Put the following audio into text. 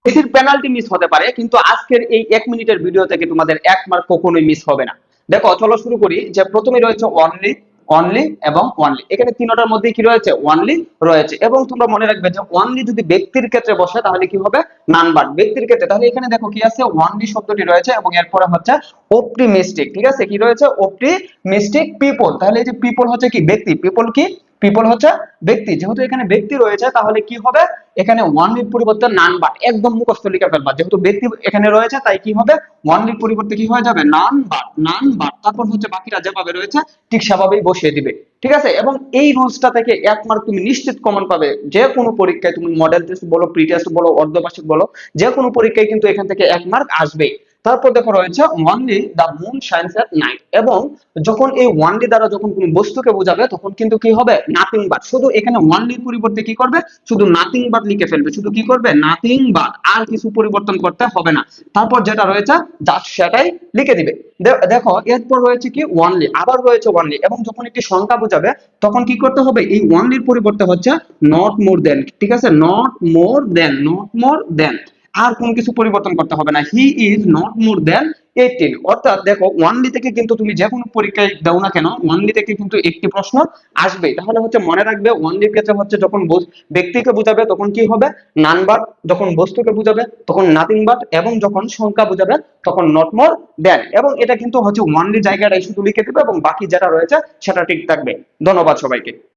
এটির penalty miss হতে পারে, কিন্তু আজকের এই 1 মিনিটের ভিডিও থেকে তোমাদের 1 মার্ক কখনোই মিস হবে না। দেখো চলো শুরু করি। যে প্রথমে রয়েছে অনলি, অনলি এবং অনলি। এখানে তিনটার মধ্যে কি রয়েছে? অনলি রয়েছে। এবং তোমরা মনে রাখবে যে অনলি যদি ব্যক্তির ক্ষেত্রে বসে তাহলে কি হবে? None but. ব্যক্তির ক্ষেত্রে তাহলে এখানে দেখো কি আছে? অনলি শব্দটি রয়েছে এবং এরপরে হচ্ছে অপটিমিস্টিক। ঠিক আছে, কি রয়েছে? Optimistic people. তাহলে এই যে পিপল হচ্ছে কি? ব্যক্তি। পিপল কি? পিপল হচ্ছে ব্যক্তি। যেহেতু এখানে ব্যক্তি রয়েছে তাহলে কি হবে? এখানে ওয়ানলির পরিবর্তে নান বাট। একদম মুখস্থ লিখে ফেলবা। যেহেতু ব্যক্তি এখানে রয়েছে তাই কি হবে? ওয়ানলির পরিবর্তে কি হয়ে যাবে? None but. None but. তারপর হচ্ছে বাকিরা যেভাবে রয়েছে ঠিক সেভাবেই বসিয়ে দিবে। ঠিক আছে, এবং এই রুলসটা থেকে 1 মার্ক তুমি নিশ্চিত কমন পাবে। যে কোনো পরীক্ষায়, তুমি মডেল টেস্ট বলো, প্রি টেস্ট বলো, অর্ধবার্ষিক বলো, যে কোনো পরীক্ষায় কিন্তু এখান থেকে 1 মার্ক আসবেই। তারপর দেখো রয়েছে only the moon shines at night. এবং যখন এই ওয়ানলি দ্বারা যখন কোনো বস্তুকে বোঝাবে তখন কিন্তু কি হবে? Nothing but. শুধু এখানে ওয়ানলির পরিবর্তে কি করবে? শুধু নাথিং বাট লিখে ফেলবে। শুধু কি করবে? Nothing but. আর কিছু পরিবর্তন করতে হবে না। তারপর যেটা রয়েছে জাস্ট সেটাই লিখে দিবে। দেখো এরপর রয়েছে কি? ওয়ানলি। আবার রয়েছে ওয়ানলি। এবং যখন একটি সংখ্যা বোঝাবে তখন কি করতে হবে? এই ওয়ানলির পরিবর্তে হচ্ছে নট মোর দেন। ঠিক আছে, not more then, not more দেন। আর কোনো কিছু পরিবর্তন করতে হবে না। হি ইজ নট মোর দেন 18। অর্থাৎ দেখো ওয়ানলি থেকে কিন্তু তুমি যে কোনো পরীক্ষায় দাও না কেন, ওয়ানলি থেকে কিন্তু একটি প্রশ্ন আসবে। তাহলে হচ্ছে মনে রাখবে ওয়ানলির ক্ষেত্রে হচ্ছে যখন ব্যক্তিকে বোঝাবে তখন কি হবে? None but. যখন বস্তুকে বোঝাবে তখন নাথিং বাট। এবং যখন সংখ্যা বোঝাবে তখন নট মোর দেন। এবং এটা কিন্তু হচ্ছে ওয়ানলি জায়গাটাই শুধু লিখে দেবে এবং বাকি যেটা রয়েছে সেটা ঠিক থাকবে। ধন্যবাদ সবাইকে।